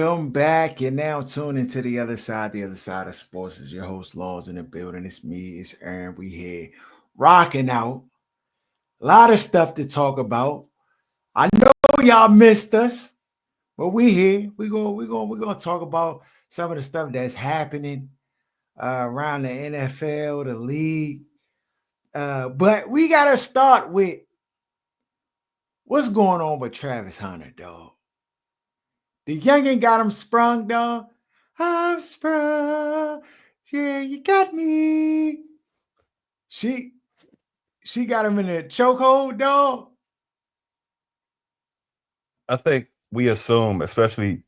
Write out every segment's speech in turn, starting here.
Welcome back. You're now tuned into the other side. The other side of sports is your host, Laws in the building. It's me, it's Aaron. We here rocking out. A lot of stuff to talk about. I know y'all missed us, but we here. We're gonna talk about some of the stuff that's happening around the NFL, the league. But we gotta start with what's going on with Travis Hunter, dog. The youngin got him sprung, dog. I'm sprung. Yeah, you got me. She she got him in a chokehold, dog. I think we assume, especially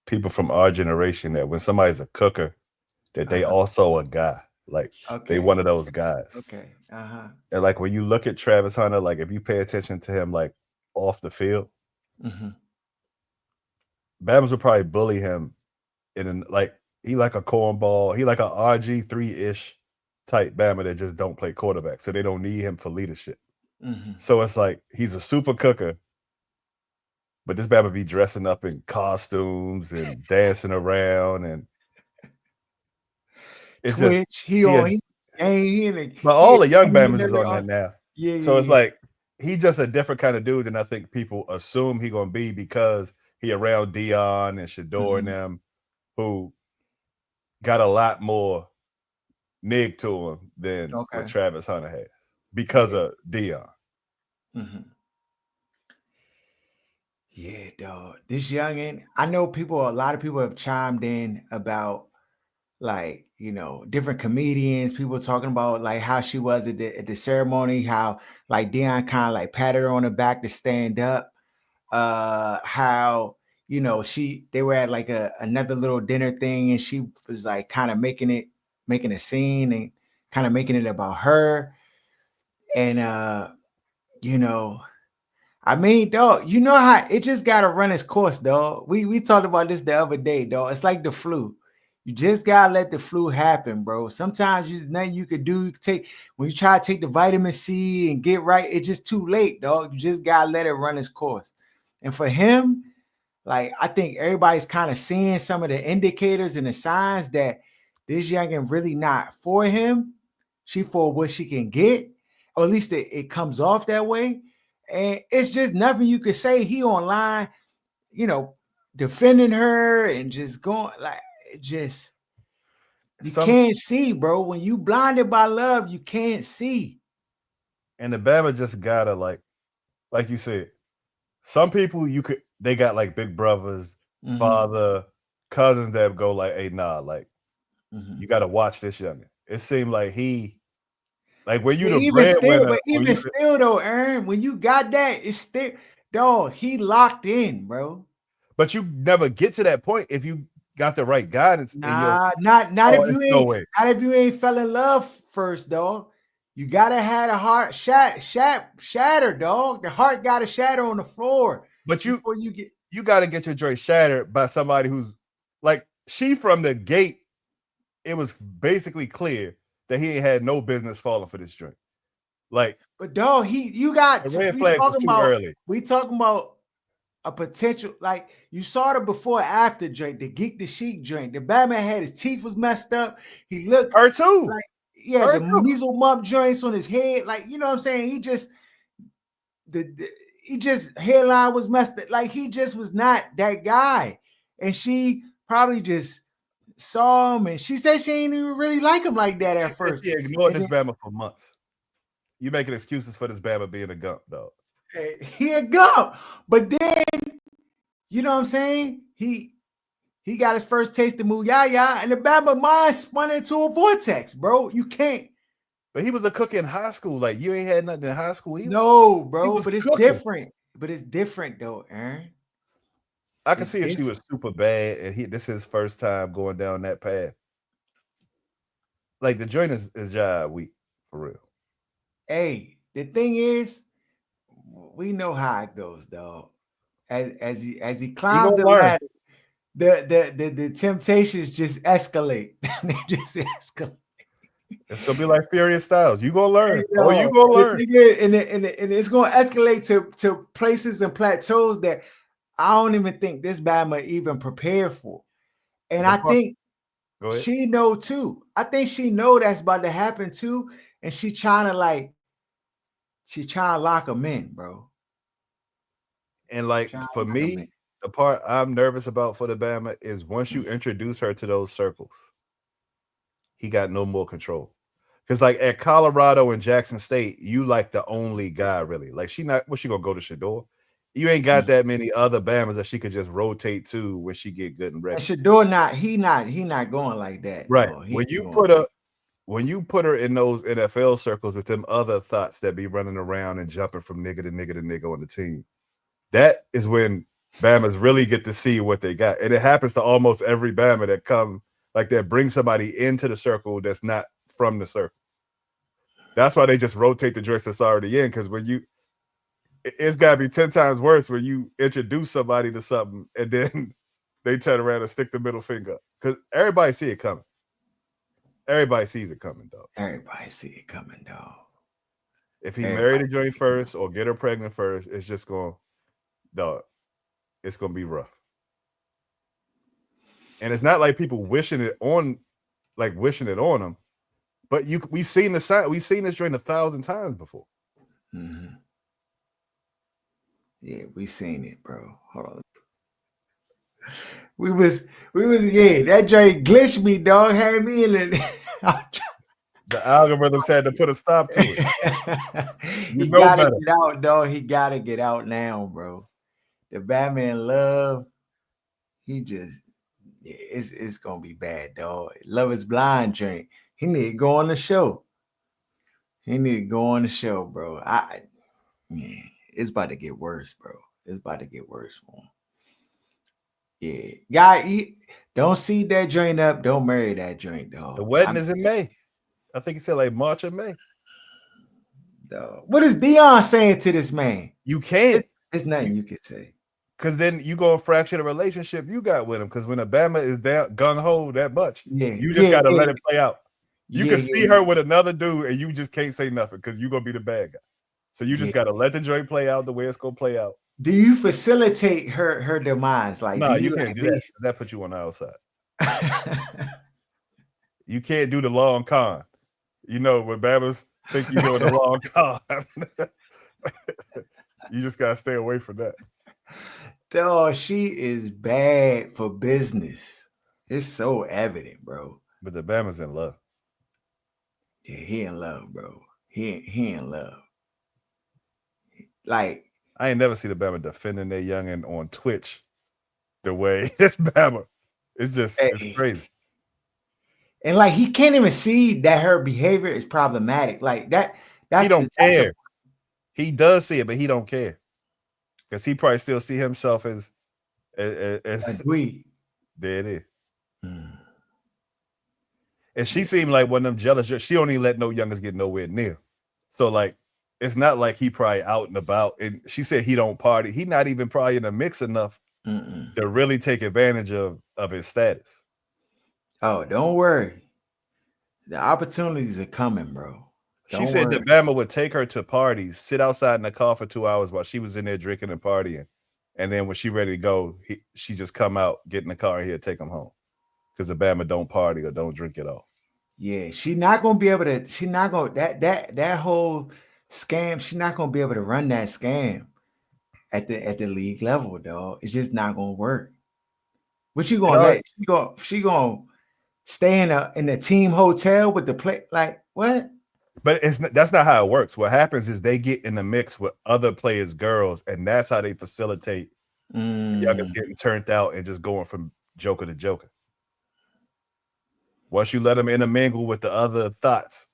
people from our generation, that when somebody's a cooker, that they Uh-huh. also a guy. Like they Okay. one of those guys. Okay. Uh-huh. And like when you look at Travis Hunter, like if you pay attention to him like off the field, Mm-hmm. Bams would probably bully him like he like a cornball, he like a RG3-ish type Bama that just don't play quarterback. So they don't need him for leadership. Mm-hmm. So it's like he's a super cooker, but this Bama be dressing up in costumes and dancing around and it's just Twitch. He he on a he ain't he in a but he all a the young gang Bama's is member on on. that now. Yeah, So it's yeah, like he just a different kind of dude than I think people assume he gonna be because he around Dion and yeah. Shador and Mm-hmm. them who got a lot more nig to him than what Okay. Travis Hunter has because Yeah. of Dion. Mm-hmm. Yeah, dog. This youngin, I know people, a lot of people have chimed in about like different comedians, people talking about like how she was at the ceremony, how like Dion kind of like patted her on the back to stand up, how they were at like another little dinner thing and she was like kind of making a scene and kind of making it about her. And you know I mean, dog, you know how it just gotta run its course, dog. We talked about this the other day, dog. It's like the flu. You just gotta let the flu happen, bro. Sometimes there's nothing you could do. You could take when you try to take the vitamin C and get right, it's just too late, dog. You just gotta let it run its course. And for him, like I think everybody's kind of seeing some of the indicators and the signs that this youngin really not for him. She for what she can get, or at least it comes off that way. And it's just nothing you could say. He online, you know, defending her and just going like it just you Some can't see, bro. When you blinded by love, you can't see. and the Bama just gotta like you said, some people they got like big brothers, Mm-hmm. father, cousins that go like, hey, nah, like Mm-hmm. you gotta watch this youngin. It seemed like he like were you But the even still, breadwinner but or even you the still though, Aaron, when you got that, it's still dog, he locked in, bro. but you never get to that point if you got the right guidance in your Nah, not oh, if it's you no ain't way. not if you ain't fell in love first, dog. You gotta have a heart shatter, dog. The heart gotta shatter on the floor But before you get. you gotta get your joint shattered by somebody who's like she from the gate, it was basically clear that he ain't had no business falling for this joint. Like But dog, you got the to, red flags was too early. we talking about a potential like you saw the before after drink, the geek the sheik drink. The Batman had his teeth was messed up. He looked Her too. like he had Her the too. measle mump joints on his head. Like you know what I'm saying? The he just hairline was messed up. Like he just was not that guy. And she probably just saw him and she said she didn't even really like him like that She at said first. she ignored And this then Bama for months. You making excuses for this Bama being a gump, dog. he had go. But then, you know what I'm saying? He got his first taste of Muyaya, and the Bama mind spun into a vortex, bro. You can't. But he was a cook in high school. Like you ain't had nothing in high school either. No, He bro. was But it's cooking. different. But it's different though, Aaron. I can It's see if she different. was super bad and this is his first time going down that path. Like the joint is job weak for real. Hey, the thing is, we know how it goes, dog. As he He climbs gonna the learn. ladder, the temptations just escalate. They just escalate. It's gonna be like Furious Styles. You gonna Hey, learn. Oh, you yo, gonna the learn. thing is, and it's going to escalate to places and plateaus that I don't even think this Bama even prepared for. And The I part, think go ahead. she know too. I think she know that's about to happen too. And she trying to lock them in, bro. And like Trying for to lock them in. me, the part I'm nervous about for the Bama is once you introduce her to those circles, he got no more control. Because like at Colorado and Jackson State, you like the only guy really. Like she not what she gonna go to Shador? You ain't got Mm. that many other Bamas that she could just rotate to when she get good and And ready. Shador he not going like that. Right. No, he ain't going. When you put her in those NFL circles with them other thoughts that be running around and jumping from nigga to nigga to nigga on the team, that is when Bamas really get to see what they got. And it happens to almost every Bama that come like that bring somebody into the circle that's not from the circle. That's why they just rotate the dress that's already in. Because when you, it's got to be 10 times worse when you introduce somebody to something and then they turn around and stick the middle finger. Because everybody see it coming. Everybody sees it coming, dog. Everybody see it coming, dog. If he married Everybody a joint see it coming. first or get her pregnant first, it's just going, dog, it's going to be rough. And it's not like people wishing it on, like wishing it on them. But we seen the sign. We seen this joint 1,000 times before. Mm-hmm. Yeah, we seen it, bro. Hold on. We was yeah, that joint glitched me, dog. Had me in it. The algorithms had to put a stop to it. You He know gotta better. get out, dog. He gotta get out now, bro. The Batman love, he just yeah, it's gonna be bad, dog. Love is blind drink. He need to go on the show. He need to go on the show, bro. Man, it's about to get worse, bro. It's about to get worse for him. Yeah, guy, don't see that joint up. Don't marry that joint, The dog. wedding is in May. I think he said like March or May. Dog. What is Dion saying to this man? You can't. It's You nothing you can say. because then you gonna fracture the relationship you got with him. Because when Obama is that gung ho that much, Yeah, you just yeah, gotta yeah, let it play out. You yeah, can yeah, see her yeah. with another dude and you just can't say nothing because you're gonna be the bad guy. So you just Yeah. gotta let the joint play out the way it's gonna play out. Do you facilitate her demise? Like, do No, you you can't like do that. be? That puts you on the outside. You can't do the long con. You know, when Babbers think you're doing the long con, you just gotta stay away from that. Dog, she is bad for business. It's so evident, bro. But the Bama's in love. Yeah, he in love, bro. He in love. Like, I ain't never seen the Bama defending their youngin on Twitch the way this Bama. It's hey, crazy. and like he can't even see that her behavior is problematic. Like that. He That's the don't care. He does see it, but he don't care because he probably still see himself as agree. there it is. Mm, And she yeah, seemed like one of them jealous. She don't even let no youngers get nowhere near. So like, it's not like he probably out and about. And she said he don't party. He not even probably in the mix enough mm-mm. to really take advantage of his status. Oh, don't worry. The opportunities are coming, bro. She Don't said worry. that Bama would take her to parties, sit outside in the car for 2 hours while she was in there drinking and partying, and then when she ready to go, she just come out, get in the car, and he'll take him home because the Bama don't party or don't drink at all. Yeah, she not gonna be able to. She not gonna that whole scam. She not gonna be able to run that scam at the league level, dog. It's just not gonna work. What you It gonna already, let? She gonna stay in a team hotel with the play? Like what? but that's not how it works. What happens is they get in the mix with other players' girls, and that's how they facilitate the youngest Mm, getting turned out and just going from joker to joker. Once you let them intermingle with the other thoughts,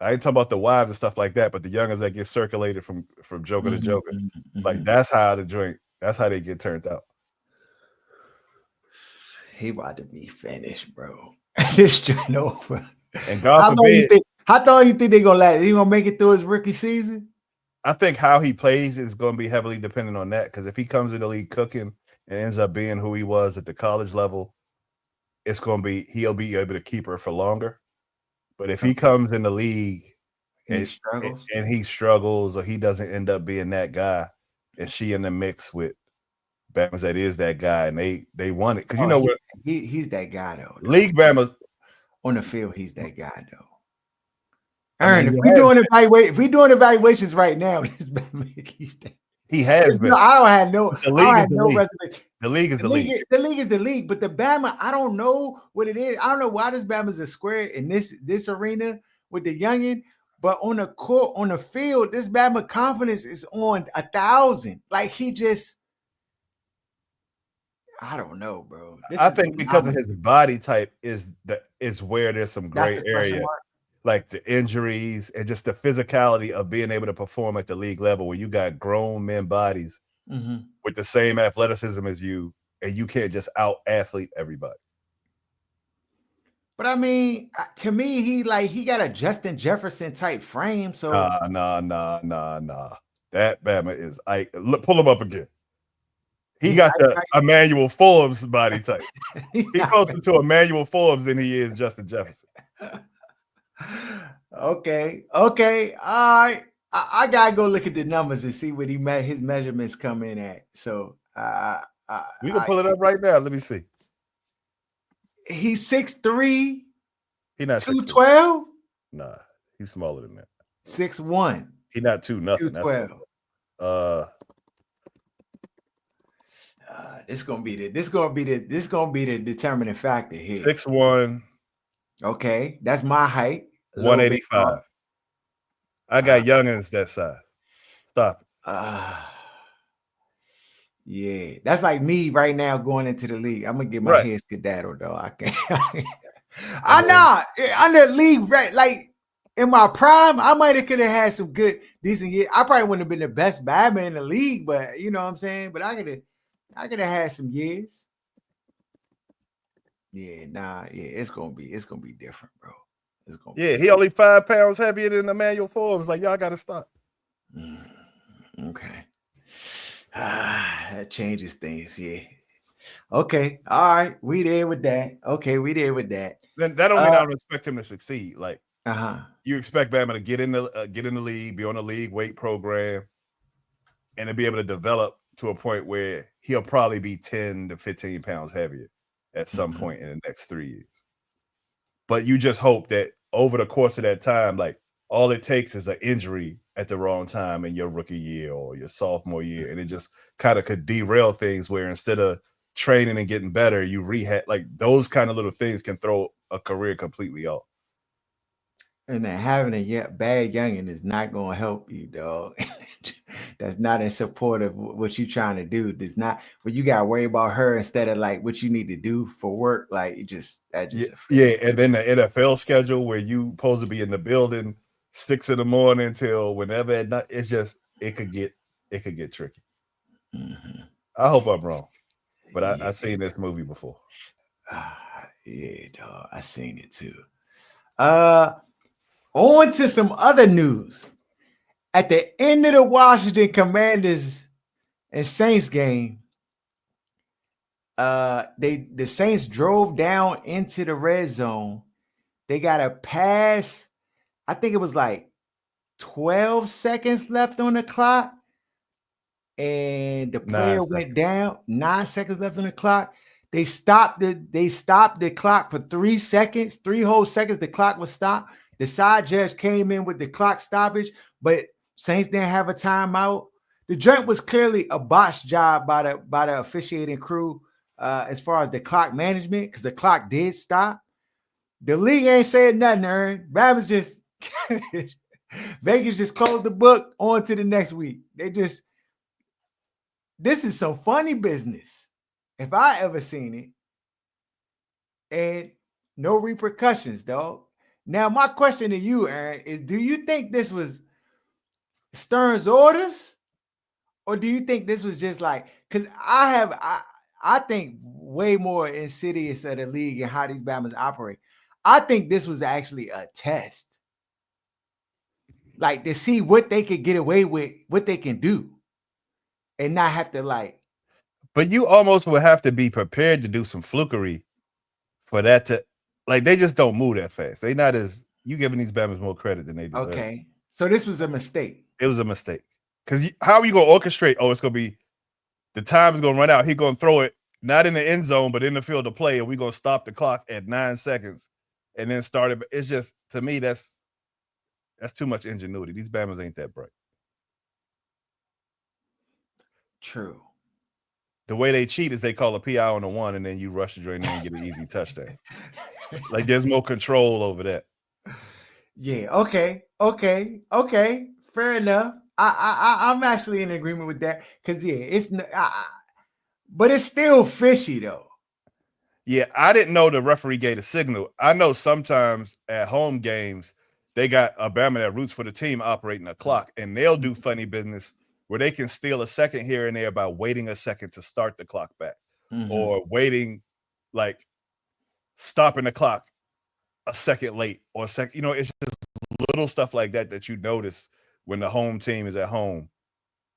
I ain't talking about the wives and stuff like that, but the youngers that get circulated from joker to mhm, joker, mhm, like mhm. that's how the joint. That's how they get turned out. He about to be finished, bro. This joint over. And God How long you forbid, think? How long you think they gonna last? He gonna make it through his rookie season? I think how he plays is going to be heavily dependent on that. Because if he comes in the league cooking and ends up being who he was at the college level, it's going to be he'll be able to keep her for longer. But if he Okay. comes in the league He and struggles. and he struggles or he doesn't end up being that guy, and she in the mix with Bama's that is that guy, and they won it because you Oh, know what he's that guy though. league Bama's. On the field, he's that guy though. I Aaron, mean, if we doing evaluations right now, this he's that. he has been. I don't have no, But the I don't league is have the no league. reservation. The league is the league. The league is the league, but the Bama, I don't know what it is. I don't know why this Bama's a square in this arena with the youngin, but on the court, on the field, this Bama confidence is on 1,000. Like he just, I don't know, bro. This I is think because of his body type is where there's some that's gray the question area, mark. like the injuries and just the physicality of being able to perform at the league level where you got grown men bodies Mm-hmm. with the same athleticism as you, and you can't just out athlete everybody. But I mean, to me, he got a Justin Jefferson type frame. So Nah. That Bama is look, pull him up again. He he's got the Emmanuel Forbes body type. He closer to Emmanuel Forbes than he is Justin Jefferson. Okay. All right. I gotta go look at the numbers and see what his measurements come in at. So We can pull it up right now. Let me see. He's 6'3", He not 212. Nah, he's smaller than that. 6'1". He not 2-0. 212. This gonna be the determining factor here. 6'1". Okay, that's my height. 185. I got youngins that size. Stop it. Yeah, that's like me right now going into the league. I'm gonna get my head skedaddle though. I can't. I know under league, right? Like in my prime, I might have could have had some good, decent years. I probably wouldn't have been the best batsman in the league, but you know what I'm saying. But I could have had some years. Yeah, it's gonna be different, bro. It's gonna be he only 5 pounds heavier than Emmanuel Forbes. Like y'all got to stop. Okay. That changes things, yeah. Okay, all right, we there with that. Okay, we there with that. Then that don't mean I don't expect him to succeed. Like, you expect Bama to get in the league, be on the league weight program, and to be able to develop to a point where he'll probably be 10 to 15 pounds heavier at some point in the next 3 years. But you just hope that over the course of that time, like all it takes is an injury at the wrong time in your rookie year or your sophomore year, and it just kind of could derail things where instead of training and getting better, you rehab. Like those kind of little things can throw a career completely off. And then having a bad youngin is not going to help you, dog. That's not in support of what you're trying to do. There's not when you got to worry about her instead of like what you need to do for work. Like and then the NFL schedule where you supposed to be in the building 6 a.m. till whenever at night. It's just it could get tricky. I hope I'm wrong, but I seen this movie before. Yeah, dog, I seen it too. On to some other news. At the end of the Washington Commanders and Saints game, the Saints drove down into the red zone. They got a pass. I think it was like 12 seconds left on the clock. And the player went down. 9 seconds left on the clock. They stopped the clock for 3 seconds, 3 whole seconds. The clock was stopped. The side judge came in with the clock stoppage, but Saints didn't have a timeout. The joint was clearly a botched job by the officiating crew as far as the clock management, because the clock did stop. The league ain't saying nothing, Aaron. Ravens just Vegas just closed the book on to the next week. This is some funny business. If I ever seen it. And no repercussions, dog. Now, my question to you, Aaron, is do you think this was Stern's orders? Or do you think this was just like, because I think way more insidious of the league and how these Bama's operate. I think this was actually a test. Like to see what they could get away with, what they can do. And not have to like. But you almost would have to be prepared to do some flukery for that to, like, they just don't move that fast. They not as, you giving these Bama's more credit than they deserve. Okay. So this was a mistake. It was a mistake. Because how are you going to orchestrate? Oh, it's going to be The time is gonna run out. He gonna throw it not in the end zone, but in the field of play, and we gonna stop the clock at 9 seconds, and then start it. It's just to me that's too much ingenuity. These Bama's ain't that bright. True. The way they cheat is they call a PI on the one, and then you rush the drain and get an easy touchdown. Like there's no control over that. Yeah. Okay. Okay. Okay. Fair enough. I'm actually in agreement with that because yeah, but it's still fishy though. Yeah, I didn't know the referee gave a signal. I know sometimes at home games, they got a Bama that roots for the team operating a clock, and they'll do funny business where they can steal a second here and there by waiting a second to start the clock back, Mm-hmm. or waiting, like stopping the clock a second late or a second. It's just little stuff like that that you notice when the home team is at home.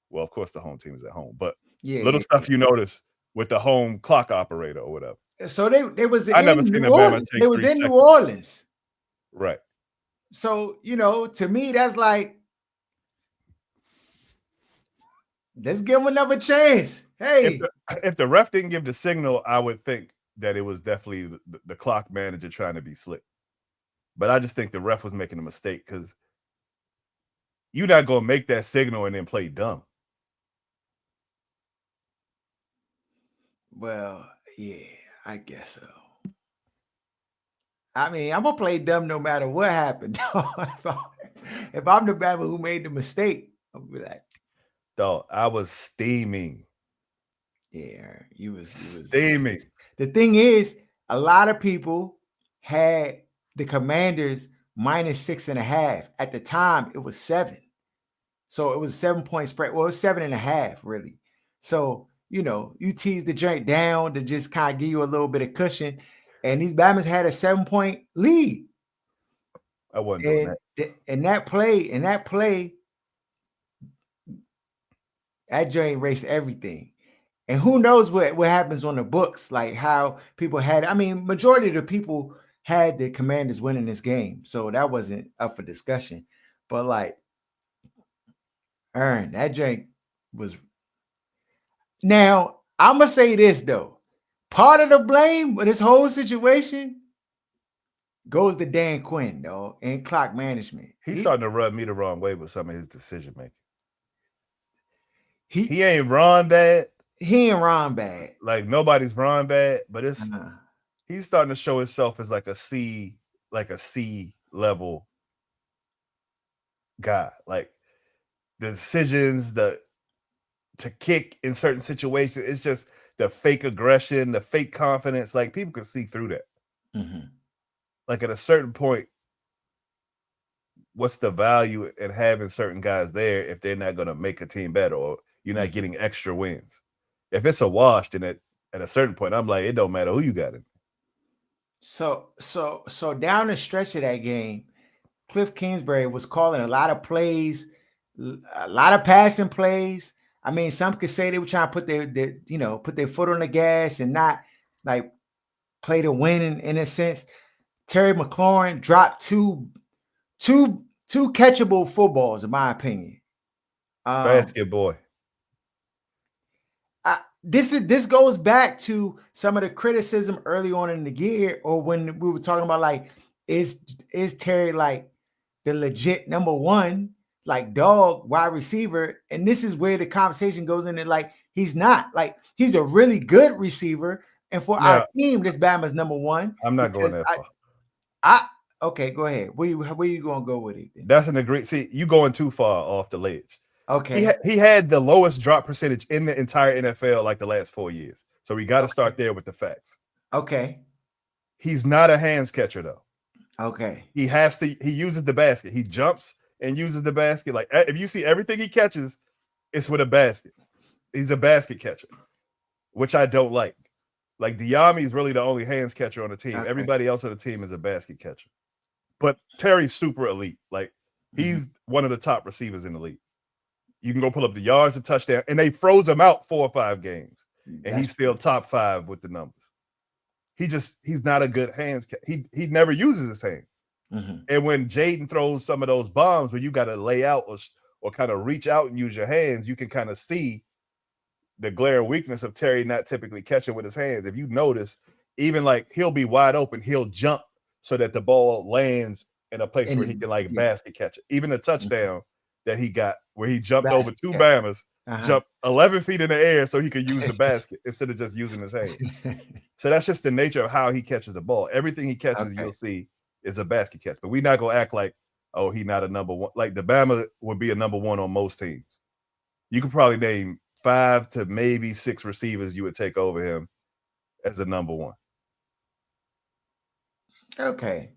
Well, of course, the home team is at home, but Yeah, little yeah, stuff you notice with the home clock operator or whatever. yeah. So they was I never in seen New a Bama Orleans. They take was 3 in New seconds. Orleans. Right. So to me, that's like let's give them another chance. If Hey, the ref didn't give the signal, I would think that it was definitely the clock manager trying to be slick. But I just think the ref was making a mistake because you're not gonna make that signal and then play dumb. well, yeah, I guess so. I mean, I'm gonna play dumb no matter what happened. If I'm the Bama who made the mistake, I'll be like, Dog, I was steaming. yeah, you was. Steaming. The thing is, a lot of people had the Commanders -6.5. At the time, it was 7. So it was 7 point spread. Well, it was 7.5, really. So, you tease the joint down to just kind of give you a little bit of cushion. And these Batmans had a 7 point lead. I wasn't doing And that. in that play, that joint erased everything. And who knows what happens on the books, like how people had. I mean, majority of the people had the Commanders winning this game, so that wasn't up for discussion. But like, Aaron, that drink was. Now I'm gonna say this though, part of the blame for this whole situation goes to Dan Quinn though and clock management. He's starting to rub me the wrong way with some of his decision making. He He ain't Ron bad. he and Ron bad. Like nobody's Ron bad, but Uh, he's starting to show himself as like a C level guy. Like the decisions, to kick in certain situations, it's just the fake aggression, the fake confidence. Like people can see through that. mhm. Like at a certain point, what's the value in having certain guys there if they're not going to make a team better or you're not getting extra wins? If it's a wash, then at a certain point, I'm like, it don't matter who you got in. So down the stretch of that game, Cliff Kingsbury was calling a lot of plays, a lot of passing plays. I mean, some could say they were trying to put their foot on the gas and not like play to win in a sense. Terry McLaurin dropped two catchable footballs, in my opinion. Basket boy. This goes back to some of the criticism early on in the year, or when we were talking about like, is Terry like the legit number one, like dog wide receiver? And this is where the conversation goes into like he's not. Like he's a really good receiver, and for our Now, team, this Bama's number one I'm not going because that far. I okay, go ahead. Where you gonna go with it then? That's an agree. See, you going too far off the ledge. Okay, He had the lowest drop percentage in the entire NFL like the last 4 years. So we got to start there with the facts. okay, He's not a hands catcher though. okay. He uses the basket. He jumps and uses the basket. Like if you see everything he catches, it's with a basket. He's a basket catcher, which I don't like. Like Diami is really the only hands catcher on the team. Okay. Everybody else on the team is a basket catcher. But Terry's super elite. Like he's one of the top receivers in the league. You can go pull up the yards, the touchdown, and they froze him out 4 or 5 games, and he's still top 5 with the numbers. He's not a good hands. He never uses his hands. And when Jaden throws some of those bombs where you got to lay out or kind of reach out and use your hands, you can kind of see the glaring weakness of Terry not typically catching with his hands. If you notice, even like he'll be wide open, he'll jump so that the ball lands in a place And where it's he can like yeah, basket catch it. Even the touchdown that he got where he jumped over basket two catch. Bammers, Uh-huh. jumped 11 feet in the air so he could use the basket instead of just using his hand. So that's just the nature of how he catches the ball. Everything he catches, Okay. you'll see, is a basket catch. But we're not gonna act like, oh, he not a number one. Like the Bama would be a number one on most teams. You could probably name 5 to maybe 6 receivers you would take over him as a number one. Okay.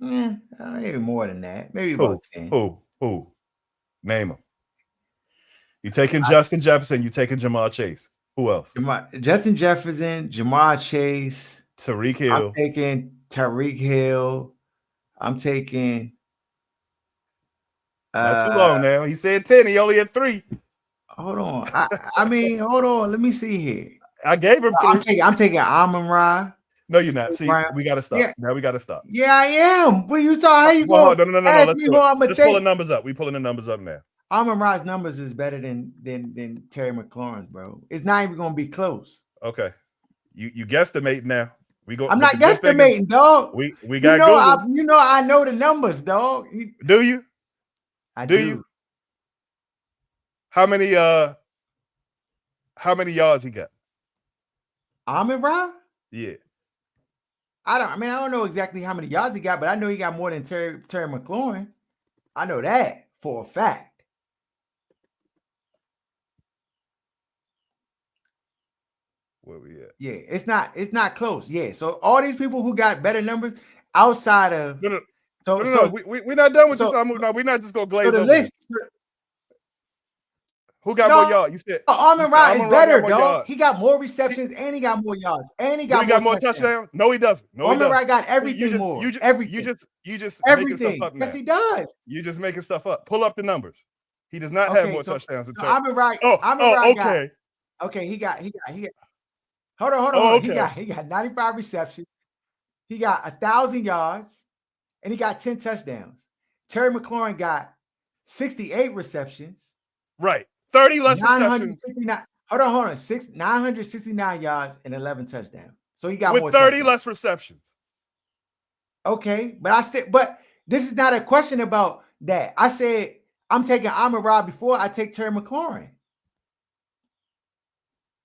Yeah, maybe more than that. Maybe about Who? 10. Who? Name them. You taking I, Justin Jefferson, you taking Jamal Chase. Who else? Justin Jefferson, Jamar Chase. Tariq I'm Hill. taking Tyreek Hill. I'm taking Not too uh long now. He said 10. He only had 3. hold on. I mean, hold on. Let me see here. I gave him I'm 3. taking Amon Ra. No, you're not. See, Brown. we got to stop. Yeah, Now we got to stop. yeah, I am. But you talk how you Well, gonna hold on. No. ask Let's me do who it. I'm gonna Let's pull the take? numbers up. We pulling the numbers up now. Amon Ra's numbers is better than Terry McLaurin's, bro. It's not even gonna be close. Okay. You guesstimate now. We go, I'm but not the good thing is guesstimating, dog. we got Google. I know the numbers, dog. Do you? I Do you? do. How many yards he got? Amon Ra? Yeah. I don't know exactly how many yards he got, but I know he got more than Terry McLaurin. I know that for a fact. Where we at? Yeah, it's not close. Yeah. So all these people who got better numbers outside of No. so No. so We're not done with this. so No, we're not just gonna so glaze the over this. list. Who got more No, yards? You Amon said Ra is Amon Ra got better, more dog. yards. He got more receptions and he got more yards and he Do he got more got more touchdowns. touchdowns? No, he doesn't. No, he Amon Ra doesn't. got See, you everything just more. you just you Everything. just you just making stuff Everything. up Yes, now. he does. You just making stuff up. Pull up the numbers. He does not have Okay, more so touchdowns than so Terry. Amon Ra got Okay. okay. He got. Hold on. Okay. He got 95 receptions. He got 1,000 yards, and he got 10 touchdowns. Terry McLaurin got 68 receptions, Right. 30 less receptions 969. Hold on. 969 yards and 11 touchdowns. So he got with more 30 touchdowns. less receptions. Okay, but this is not a question about that. I said I'm taking Amon Ra before I take Terry McLaurin.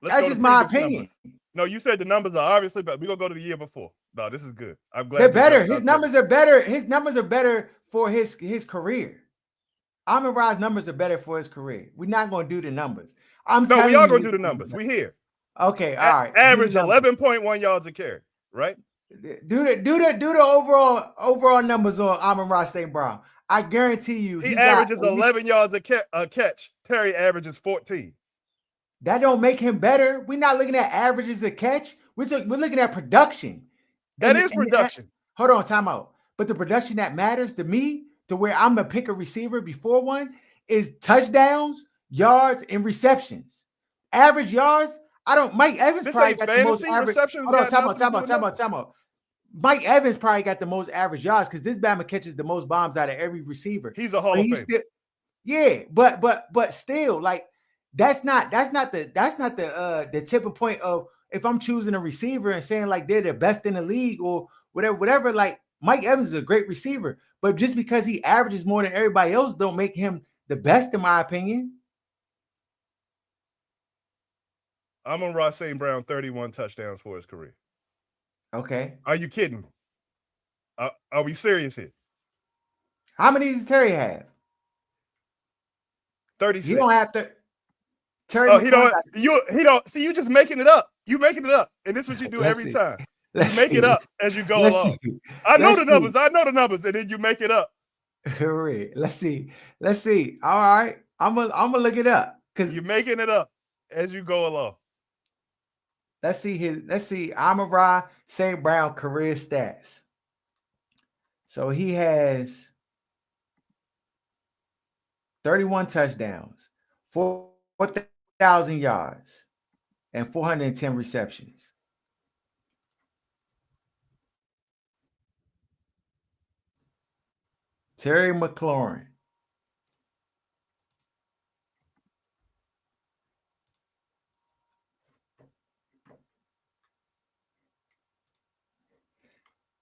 Let's That's go to just my previous numbers. opinion. No, you said the numbers are obviously, but we're gonna go to the year before. No, this is good. I'm They're glad you better. jumped His out there. numbers are better. His numbers are better for his career. Amon Ra's numbers are better for his career. We're not going to do the numbers. I'm No, we telling are you gonna his do the numbers numbers. are We here. better. Okay, all right. Do the Average numbers. 11.1 yards a carry, right? Do the overall numbers on Amon Ra St. Brown. I guarantee you He he got averages at least 11 yards a catch. Terry averages 14. that don't make him better. We're not looking at averages of catch. We're looking at production. That And, is and production. hold on, time out. But the production that matters to me, to where I'm gonna pick a receiver before one, is touchdowns, yards, and receptions. Average yards. I don't. Mike Evans This probably ain't got the most fantasy. average. Receptions Hold on, got nothing to do with nothing. time out. Mike Evans probably got the most average yards because this Bama catches the most bombs out of every receiver. He's a Hall But of he's Famer. still, yeah, but still, like that's not the tipping point of if I'm choosing a receiver and saying like they're the best in the league or whatever. Like Mike Evans is a great receiver, but just because he averages more than everybody else, don't make him the best, in my opinion. Amon Ra St. Brown, 31 touchdowns for his career. Okay, Are you kidding? Are we serious here? how many does Terry have? He 36. don't have to. Terry Oh, he McLaurin don't. got. He don't. See, you just making it up. You making it up, and this is what you do Let's every see. time. You Let's make it see. up as you go Let's see. along. I know Let's the see. numbers. I know the numbers, and then you make it up. Hooray. Let's see. Let's see. All right. I'm gonna look it up because You're making it up as you go along. let's see Amon Ra St. Brown career stats. So he has 31 touchdowns, 4,000 yards, and 410 receptions. Terry McLaurin,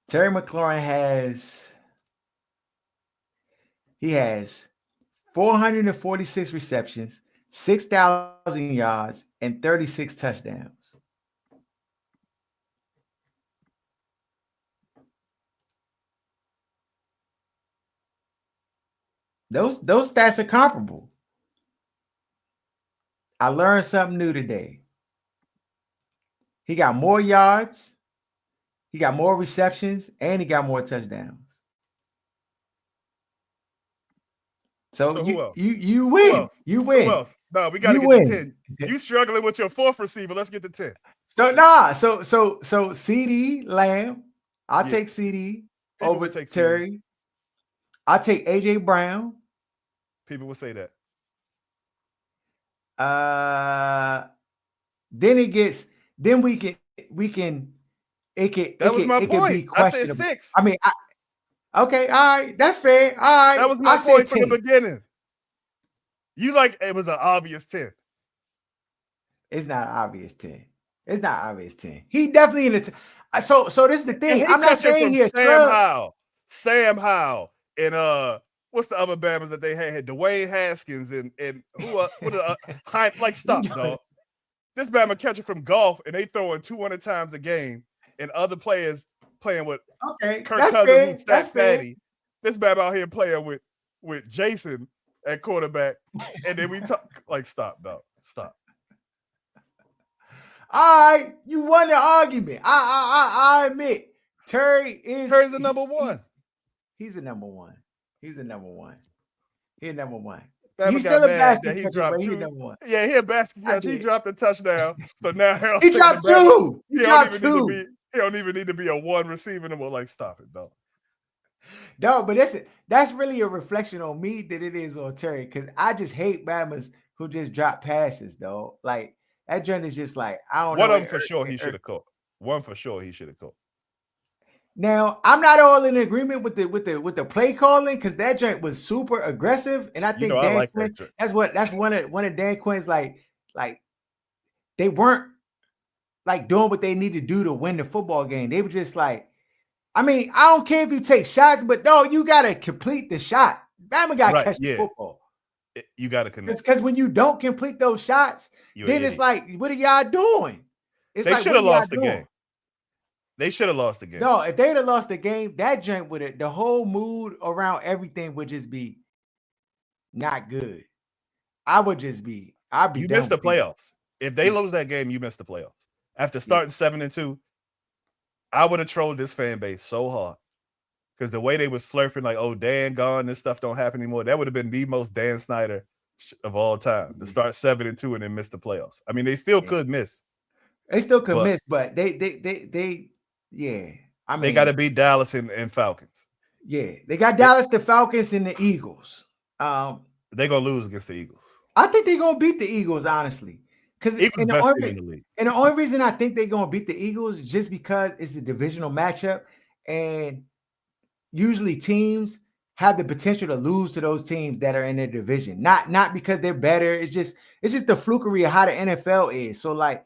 Terry McLaurin has 446 receptions, 6,000 yards, and 36 touchdowns. Those stats are comparable. I learned something new today. He got more yards, he got more receptions, and he got more touchdowns. So So who else? you Who win. else? You Who win. else? No, we got to You get to win. 10. You struggling with your fourth receiver. Let's get to 10. So nah, so CD Lamb. I'll Yeah. take CD People over would take CD. Terry. I'll take AJ Brown. People would say that. Uh then it gets then we can That was it my could be point. I said questionable. I 6. mean, okay, all right, that's fair. All right, That was I my said point from the 10. beginning. You like it was an obvious 10. It's not obvious 10. It's not obvious 10. He definitely in the so this is the And thing. he I'm not catching saying from he a Sam scrub. Howell. Sam Howell. And what's the other Bammers that they had? Dwayne Haskins and who what like stop, dog. This Bama catching from golf and they throwing 200 times a game, and other players playing with Okay, Kirk that's Cousins, who's fair. That's stat fair. fatty. This Bama out here playing with Jason at quarterback, and then we talk like stop, dog, stop. All right, you won the argument. I admit Terry is Terry's the number one. he's a number one. He's a number one. He's number one. Bama He's got still a mad that basket he catcher, but dropped he's 2. number one. Yeah, he a basket I catch. He did. dropped a touchdown. So now Harold He saying the dropped Bama, two. He dropped two. he don't even need to be a one receiver anymore. Like, stop it, dog. No, but that's really a reflection on me that it is on Terry because I just hate Bama's who just drop passes, though. Like that joint is just like I don't One know. of them for sure he should have caught. One for sure he should have caught. Now I'm not all in agreement with the play calling because that joint was super aggressive, and I You know, think I Dan like that Quinn. trick. That's one of Dan Quinn's like they weren't like doing what they need to do to win the football game. They were just like, I mean, I don't care if you take shots, but no, you gotta complete the shot. Bama got to Right, catch the yeah. football. You got to connect. Because when you don't complete those shots, You're an then it's idiot. like, what are y'all doing? It's They like, should what are have y'all lost the doing? game. They should have lost the game. No, if they'd have lost the game, that joint would have the whole mood around everything would just be not good. I'd be You done missed the with people. playoffs. If they lose that game, you missed the playoffs. After Yeah. starting 7-2, I would have trolled this fan base so hard. Because the way they was slurping, like, oh, Dan gone, this stuff don't happen anymore. That would have been the most Dan Snyder of all time to start 7-2 and then miss the playoffs. I mean, they still could miss. They still could but miss, but they yeah. I they got to mean, beat Dallas and Falcons. yeah, they got Dallas, the Falcons, and the Eagles. They're going to lose against the Eagles. I think they're gonna beat the Eagles, honestly. Because Eagles best team in the league. and the only reason I think they're gonna beat the Eagles is just because it's a divisional matchup, and usually teams have the potential to lose to those teams that are in their division. Not because they're better. It's just the flukery of how the NFL is. So like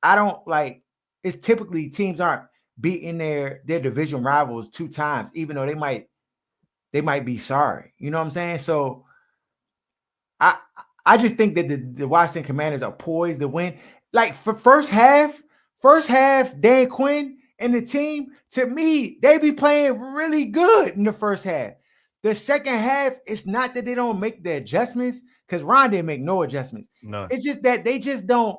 I don't like it's typically teams aren't beating their division rivals 2 times, even though they might be sorry. You know what I'm saying? So I I just think that the Washington Commanders are poised to win. Like for first half, Dan Quinn and the team, to me, they be playing really good in the first half. The second half, it's not that they don't make the adjustments, because Ron didn't make no adjustments. None. It's just that they just don't.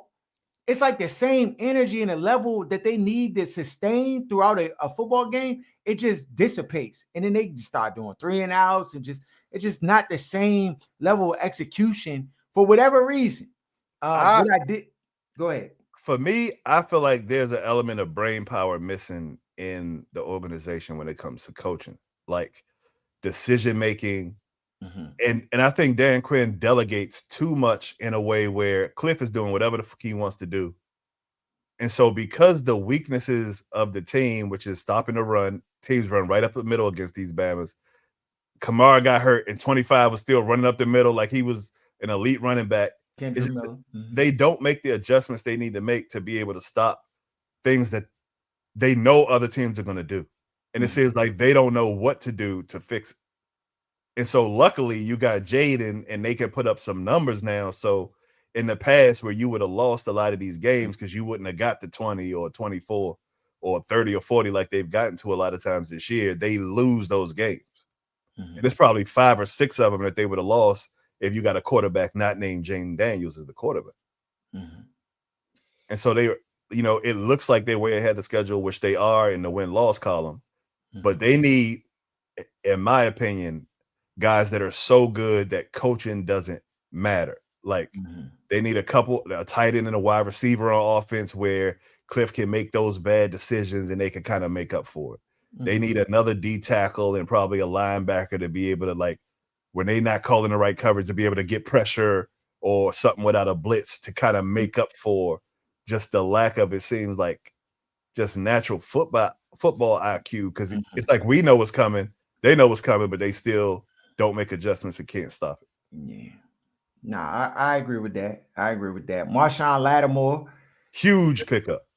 It's like the same energy and the level that they need to sustain throughout a football game. It just dissipates, and then they just start doing 3-and-outs and just it's just not the same level of execution for whatever reason. What I did, go ahead. For me, I feel like there's an element of brain power missing in the organization when it comes to coaching, like decision making. And I think Dan Quinn delegates too much in a way where Cliff is doing whatever the fuck he wants to do. And so because the weaknesses of the team, which is stopping the run, teams run right up the middle against these Bammers. Kamara got hurt and 25 was still running up the middle like he was an elite running back. Kendrick Miller. They don't make the adjustments they need to make to be able to stop things that they know other teams are going to do. and it seems like they don't know what to do to fix it. And so luckily you got Jaden and they can put up some numbers now. So in the past where you would have lost a lot of these games because you wouldn't have got to 20 or 24 or 30 or 40 like they've gotten to a lot of times this year, they lose those games. And it's probably 5 or 6 of them that they would have lost if you got a quarterback not named Jaden Daniels as the quarterback. And so they, it looks like they're way ahead of the schedule, which they are in the win-loss column. But they need, in my opinion, guys that are so good that coaching doesn't matter. Like they need a tight end and a wide receiver on offense where Cliff can make those bad decisions and they can kind of make up for it. They need another D tackle and probably a linebacker to be able to, like, when they not calling the right coverage, to be able to get pressure or something without a blitz to kind of make up for just the lack of, it seems like, just natural football IQ, because it's like we know what's coming, they know what's coming, but they still don't make adjustments and can't stop it. Yeah. Nah, I agree with that. I agree with that. Marshawn Lattimore, huge pickup.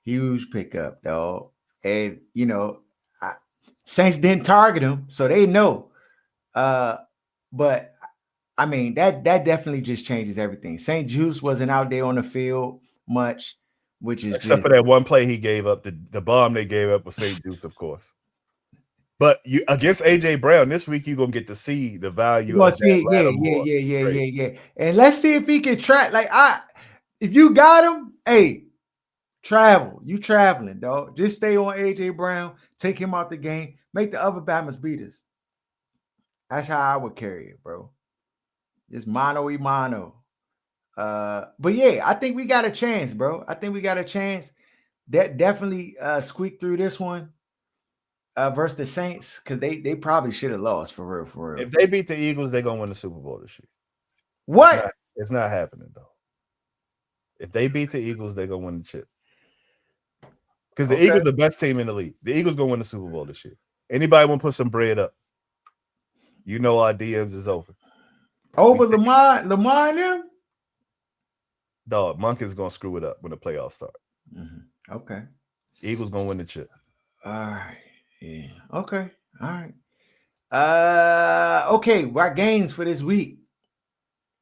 Huge pickup, dog. And Saints didn't target him, so they know. But I mean, that definitely just changes everything. St. Juice wasn't out there on the field much, which is except just for that one play he gave up, the bomb they gave up with St. Juice, of course. But you against AJ Brown this week, you're gonna get to see the value of that Lattimore. Yeah. And let's see if he can track. If you got him, hey, travel. You traveling, dog. Just stay on AJ Brown, take him out the game, make the other Bama's beat us. That's how I would carry it, bro. Just mano y mano. But yeah, I think we got a chance, bro. I think we got a chance. That definitely squeak through this one versus the Saints, because they probably should have lost for real, for real. If they beat the Eagles, they're gonna win the Super Bowl this year. What? It's not happening though. If they beat the Eagles, they're gonna win the chip. Because the Eagles are the best team in the league. The Eagles gonna win the Super Bowl this year. Anybody want to put some bread up? Our DMs is open. Over Lamar and them? Dog, Monkey's gonna screw it up when the playoffs start. Okay. Eagles gonna win the chip. All right. Yeah. Okay. All right. Okay, our games for this week.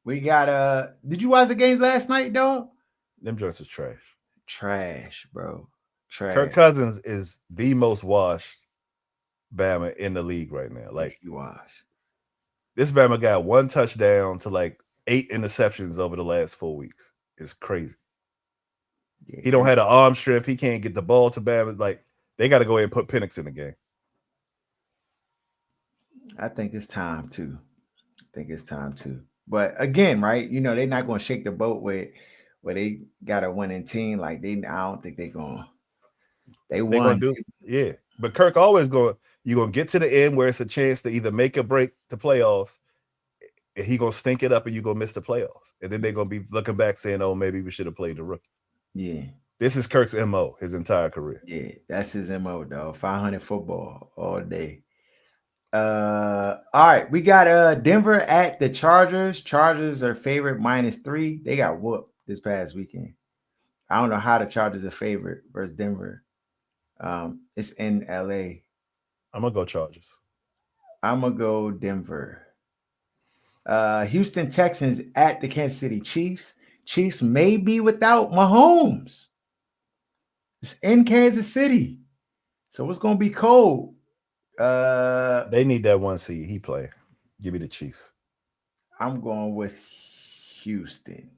We got did you watch the games last night, dog? Them joints is trash. Trash, bro. Trash. Kirk Cousins is the most washed Bama in the league right now. Like, he washed. This Bama got 1 touchdown to like 8 interceptions over the last 4 weeks. It's crazy. Yeah, he don't have the arm strength. He can't get the ball to Bama. Like, they got to go ahead and put Penix in the game. I think it's time to. But again, right? They're not going to shake the boat where they got a winning team. Like I don't think they're going. They won. Yeah. But Kirk always going. You're gonna get to the end where it's a chance to either make or break the playoffs. And he gonna stink it up, and you gonna miss the playoffs. And then they're gonna be looking back saying, "Oh, maybe we should have played the rookie." Yeah. This is Kirk's MO his entire career. Yeah, that's his MO, dog. 500 football all day. All right, we got Denver at the Chargers. Chargers are favorite -3. They got whooped this past weekend. I don't know how the Chargers are favorite versus Denver. It's in LA. I'm gonna go Chargers. I'm gonna go Denver. Houston Texans at the Kansas City Chiefs. Chiefs may be without Mahomes. It's in Kansas City, so it's gonna be cold. They need that 1 seed. He play. Give me the Chiefs. I'm going with Houston.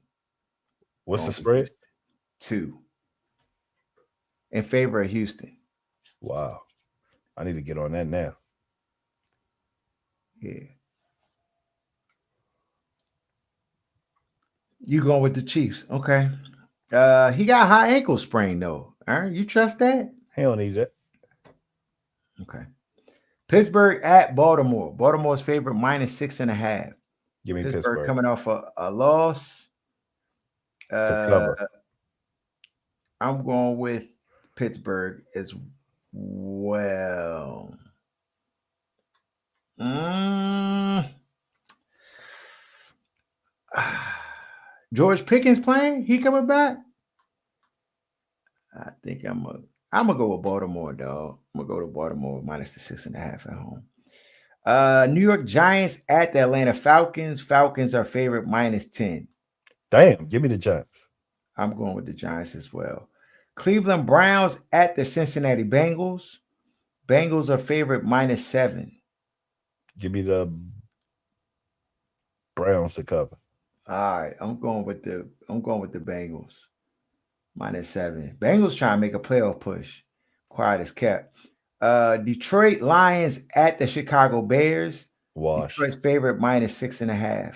What's the spread? 2 in favor of Houston. Wow. I need to get on that now. Yeah. You going with the Chiefs. Okay. He got high ankle sprain though. All right. You trust that? He don't need that. Okay. Pittsburgh at Baltimore. Baltimore's favorite -6.5. Give me Pittsburgh coming off a loss. To cover. I'm going with Pittsburgh as well. George Pickens playing? He coming back? I think I'm I'm gonna go with Baltimore, dog. I'm gonna go to Baltimore minus the 6.5 at home. New York Giants at the Atlanta Falcons. Falcons are favorite minus 10. Damn, give me the Giants. I'm going with the Giants as well. Cleveland Browns at the Cincinnati Bengals. Bengals are favorite minus 7. Give me the Browns to cover. All right, I'm going with the Bengals minus 7. Bengals trying to make a playoff push. Quiet as kept. Detroit Lions at the Chicago Bears. Wash. Detroit's favorite minus 6.5.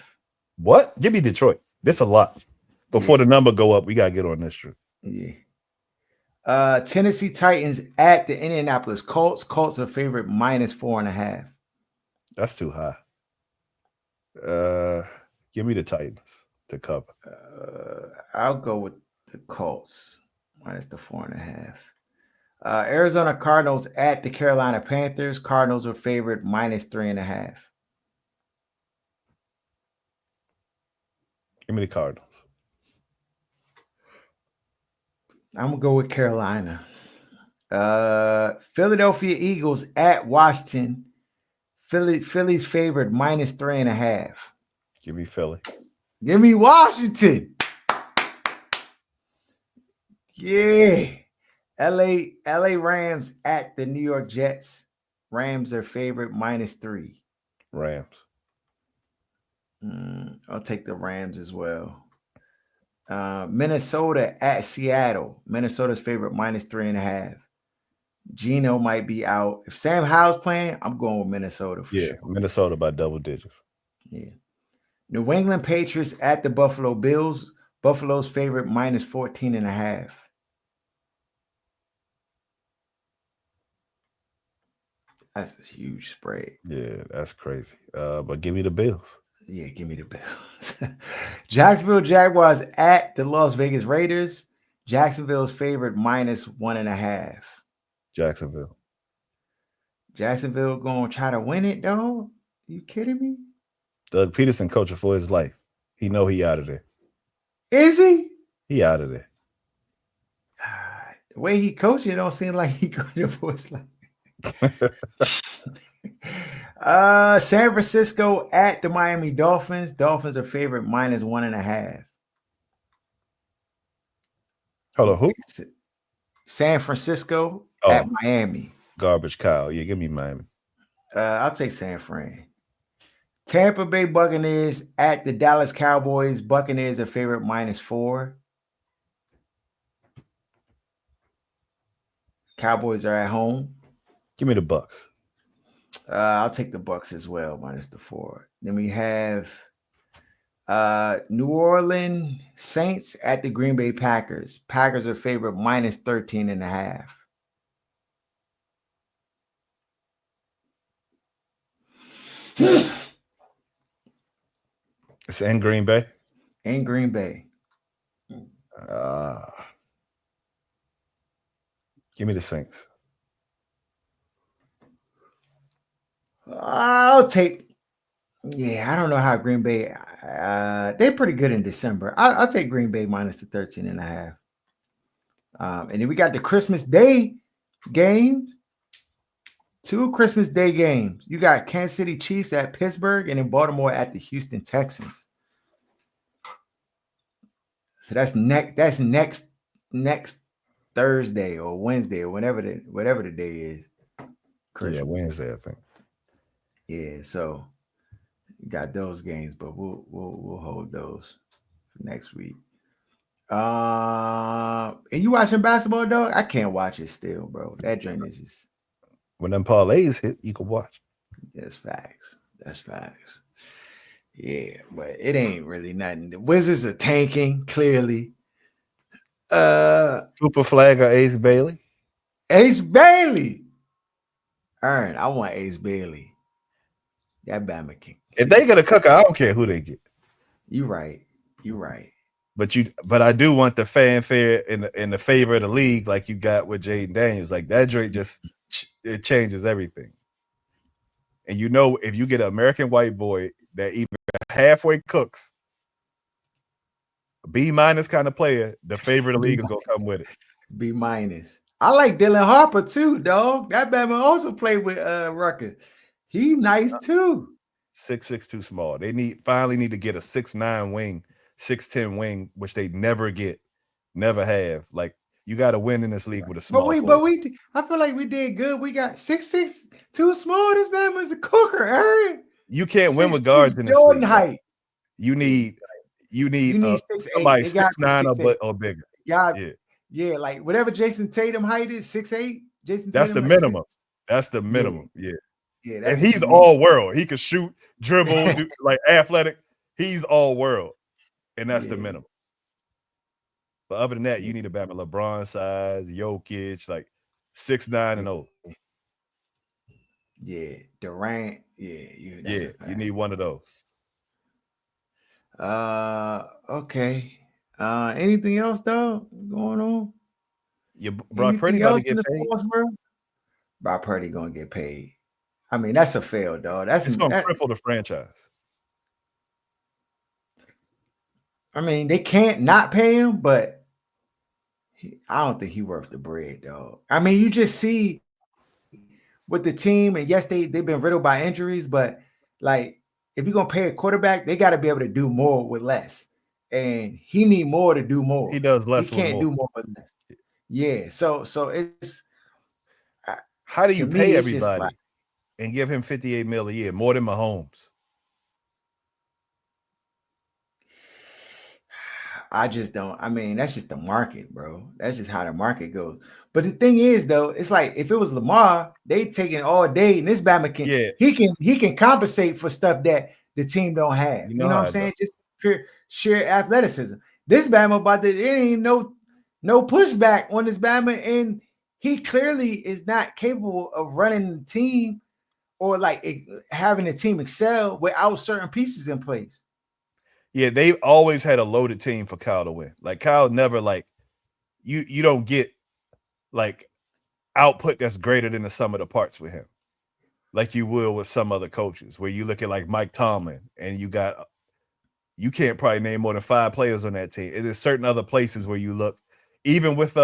What? Give me Detroit. This a lot. Yeah, Before the number go up, we gotta get on this trip. yeah. Tennessee Titans at the Indianapolis Colts. Colts are favorite minus 4.5. That's too high. Uh, give me the Titans to cover. I'll go with the Colts minus the 4.5. Arizona Cardinals at the Carolina Panthers. Cardinals are favorite minus 3.5. Give me the Cardinals. I'm gonna go with Carolina. Philadelphia Eagles at Washington. Philly's favored minus 3.5. Give me Philly. Give me Washington. Yeah. LA Rams at the New York Jets. Rams are favorite minus 3. Rams. I'll take the Rams as well. Minnesota at Seattle. Minnesota's favorite minus 3.5. Gino might be out. If Sam Howell's playing, I'm going with Minnesota for Yeah, sure. Minnesota by double digits. Yeah. New England Patriots at the Buffalo Bills. Buffalo's favorite minus 14.5. That's a huge spread. Yeah, that's crazy. But give me the Bills. Yeah, give me the Bills. Jacksonville Jaguars at the Las Vegas Raiders. Jacksonville's favorite minus 1.5. Jacksonville. Jacksonville gonna try to win it, dog? You kidding me? Doug Peterson coaching for his life. He know he out of there. Is he? He out of there. The way he coaching, it don't seem like he coaching for his life. San Francisco at the Miami Dolphins. Dolphins are favorite minus 1.5. Hold on, who? San Francisco at Oh, Miami. garbage cow. Yeah, give me Miami. I'll take San Fran. Tampa Bay Buccaneers at the Dallas Cowboys. Buccaneers are favorite minus 4. Cowboys are at home. Give me the Bucks. I'll take the Bucks as well, minus the 4. Then we have New Orleans Saints at the Green Bay Packers. Packers are favorite minus 13.5. It's in Green Bay. In Green Bay. Uh, give me the Saints. I'll take. Yeah, I don't know how Green Bay. They're pretty good in December. I'll take Green Bay minus the 13.5. And then we got the Christmas Day games. 2 Christmas Day games. You got Kansas City Chiefs at Pittsburgh and then Baltimore at the Houston Texans. So that's next Thursday or Wednesday or whatever the day is. Yeah, Wednesday, I think. Yeah, so you got those games, but we'll hold those for next week. And you watching basketball, dog? I can't watch it still, bro. That joint is just When them parlays hit, you can watch. that's facts. That's facts. Yeah, but it ain't really nothing. The Wizards are tanking, clearly. Cooper Flag or Ace Bailey? Ace Bailey. I want Ace Bailey. That Bama King. If they get a cooker, I don't care who they get. You right. But I do want the fanfare in the favor of the league, like you got with Jaden Daniels. Like that drink it changes everything. And you know, if you get an American white boy that even halfway cooks, B- kind of player, the favor of the league is gonna come with it. B-. I like Dylan Harper too, dog. That Batman also played with Rucker. He nice too. 6'6" too small. They finally need to get a 6'9" wing, 6'10" wing, which they never get, never have. Like you got to win in this league with a But small we, forward. I feel like we did good. We got 6'6", too small. This Batman's a cooker, Aaron. You can't win with 6'3", guards in this Jordan league, bro. height. You Yeah, need you need you need 6'8". somebody They got to be 6'9" 6'8". or bigger. God, Yeah, yeah, like whatever Jason Tatum height is, 6'8". Jason that's Tatum the like six. minimum. That's the Yeah, minimum. Yeah, yeah, and that's what he's you need. all world. He can shoot, dribble, do like athletic. He's all world, and that's the Yeah, minimum. But other than that, yeah, you need a Batman LeBron size, Jokic, like 6'9" and yeah, old. yeah. Durant, yeah, you. That's Yeah, a you fact. need one of those. Okay. Anything else though going on? Your Brock Purdy Anything about to else in get the paid. sports world? Brock Purdy gonna get paid. I mean, that's a fail, dog. It's gonna That. cripple the franchise. I mean, they can't not pay him, but I don't think he worth the bread, dog. I mean, you just see with the team, and yes, they've been riddled by injuries, but like if you're gonna pay a quarterback, they got to be able to do more with less, and he need more to do He more. does He less with can't do more. more with less. Yeah, so it's How do to you me, pay it's just like everybody and give him 58 mil a year, more than Mahomes? I just don't. I mean, that's just the market, bro. That's just how the market goes. But the thing is, though, it's like if it was Lamar, they taking all day, and this Bama Yeah, he can compensate for stuff that the team don't have. you You know know what how I'm it go. saying? Just pure sheer athleticism. This Bama about to it ain't no pushback on this Bama, and he clearly is not capable of running the team or like having the team excel without certain pieces in place. Yeah, they always had a loaded team for Kyle to win. Like Kyle never like you don't get like output that's greater than the sum of the parts with him. Like you will with some other coaches, where you look at like Mike Tomlin and you can't probably name more than 5 players on that team. It is certain other places where you look, even with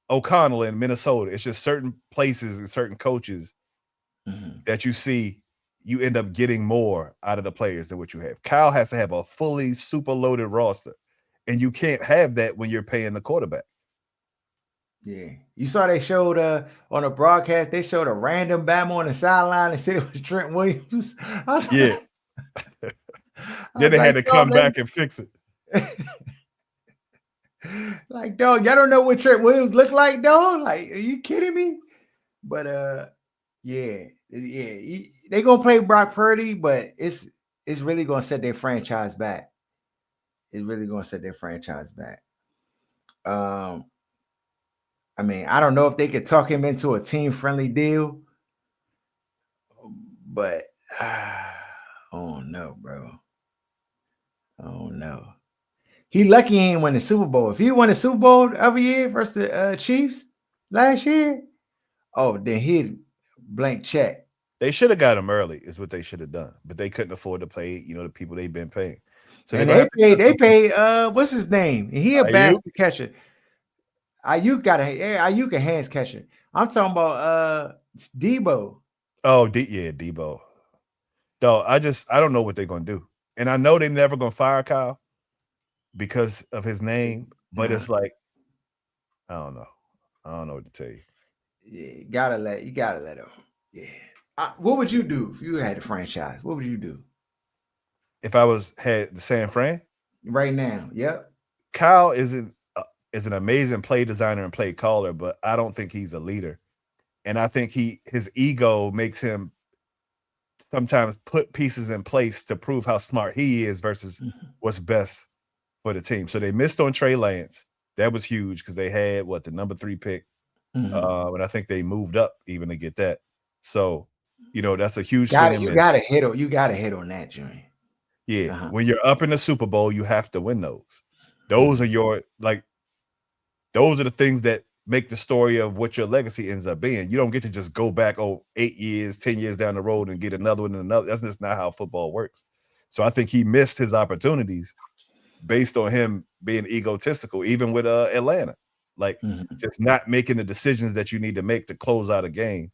O'Connell in Minnesota, it's just certain places and certain coaches Mhm. that you see you end up getting more out of the players than what you have. Kyle has to have a fully super loaded roster, and you can't have that when you're paying the quarterback. Yeah. You saw they showed on a broadcast, they showed a random Bama on the sideline and said it was Trent Williams. I was Yeah. like, I Then was they had like, to dog, come back and fix it. like, dog, y'all don't know what Trent Williams looked like, dog. Like, are you kidding me? But yeah, they gonna play Brock Purdy, but it's really gonna set their franchise back. It's really gonna set their franchise back. Um, I mean, I don't know if they could talk him into a team friendly deal, but oh no, bro. Oh no. He lucky he ain't win the Super Bowl. If he won the Super Bowl every year versus the Chiefs last year, oh, then he'd blank check. They should have got him early, is what they should have done, but they couldn't afford to pay, the people they've been paying. So they're And gonna have to cut they some people. pay what's his name? He a Ayuk? basket catcher. Ayuk got Ayuk a hands catcher. I'm talking about Debo. Oh, yeah, Debo. No, I don't know what they're gonna do. And I know they're never gonna fire Kyle because of his name, but Uh-huh. it's like, I don't know. I don't know what to tell you. Yeah, you gotta let him. Yeah. What would you do if you had a franchise? What would you do If I was had the San Fran, right now? Yep. Kyle is an amazing play designer and play caller, but I don't think he's a leader. And I think his ego makes him sometimes put pieces in place to prove how smart he is versus Mhm. what's best for the team. So they missed on Trey Lance. That was huge because they had the number 3 pick. Mhm. And I think they moved up even to get that. So, that's a huge Got swing it. and miss. You gotta hit on that joint. Yeah. Uh-huh. When you're up in the Super Bowl, you have to win those. Those are Mhm. your those are the things that make the story of what your legacy ends up being. You don't get to just go back 8 years, 10 years down the road and get another one and another. That's just not how football works. So I think he missed his opportunities based on him being egotistical, even with Atlanta. like Mhm. just not making the decisions that you need to make to close out a game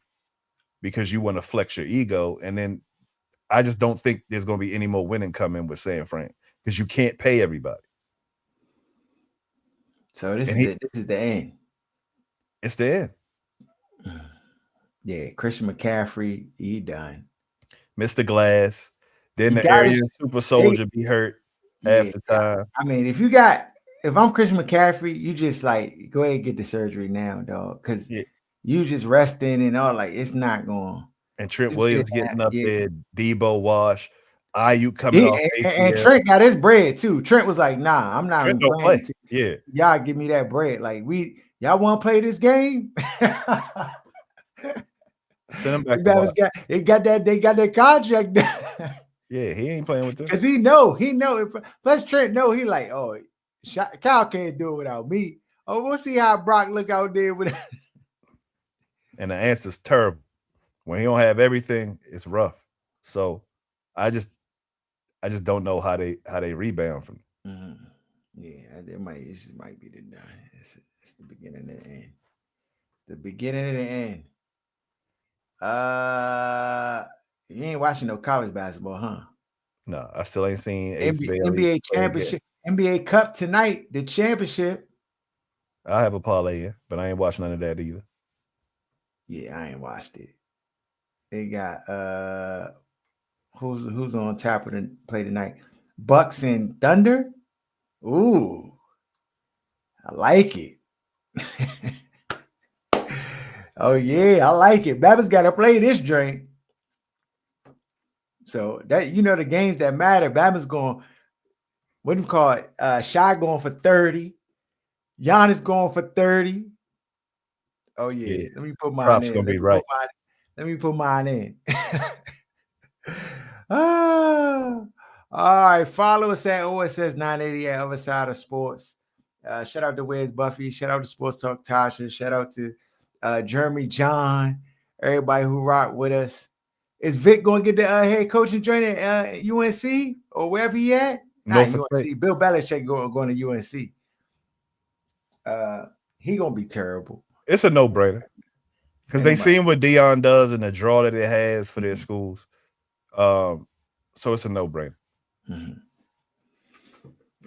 because you want to flex your ego. And then I just don't think there's going to be any more winning coming with San Fran because you can't pay everybody. So this And is the end. it's the end. Yeah, Christian McCaffrey, he done. Mr. Glass. Then You the got it. Aryan super They, soldier be hurt half yeah. the time. I mean, if I'm Christian McCaffrey, you just like go ahead and get the surgery now, dog, because Yeah. you just resting and all. Like it's not going. And Trent It's been Williams getting up yeah. there, Debo Wash, IU coming off And ACL. Trent got his bread too. Trent was like, "Nah, I'm not Trent even don't playing play. until Yeah. y'all give me that bread. Like y'all want to play this game? Send him back to watch. They got that contract Yeah, he ain't playing with them. because he know. Plus Trent know he like, oh, Kyle can't do it without me. Oh, we'll see how Brock look out there with. And the answer's terrible. When he don't have everything, it's rough. So I just don't know how they rebound from it. Mm-hmm. Yeah, this might be the done. It's the beginning of the end. The beginning of the end. You ain't watching no college basketball, huh? No, I still ain't seen Ace Bailey NBA play again. championship, NBA Cup tonight. The championship. I have a parlay in, but I ain't watching none of that either. Yeah, I ain't watched it. They got who's on tap of the play tonight? Bucks and Thunder. Ooh, I like it. Oh yeah, I like it. Babbitt's got to play this drink. So that the games that matter. Babbitt's going. What do you call it? Shy going for 30. Giannis going for 30. Oh yeah, Yeah, let me put mine props in. gonna be right. Let me put mine in. All right, follow us at OSS 980 at Other Side of Sports. Shout out to Wes Buffy. Shout out to Sports Talk Tasha. Shout out to Jeremy John. Everybody who rock with us. Is Vic going to get the head coaching training at UNC or wherever he at? Not Norfolk State. UNC. Bill Belichick going to UNC. He gonna be terrible. It's a no-brainer. Because they seen what Dion does and the draw that it has for their schools. So it's a no-brainer. Mm-hmm.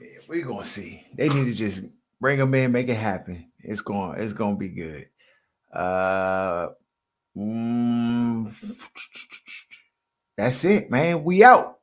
Yeah, we're gonna see. They need to just bring them in, make it happen. It's gonna be good. That's it, man. We out.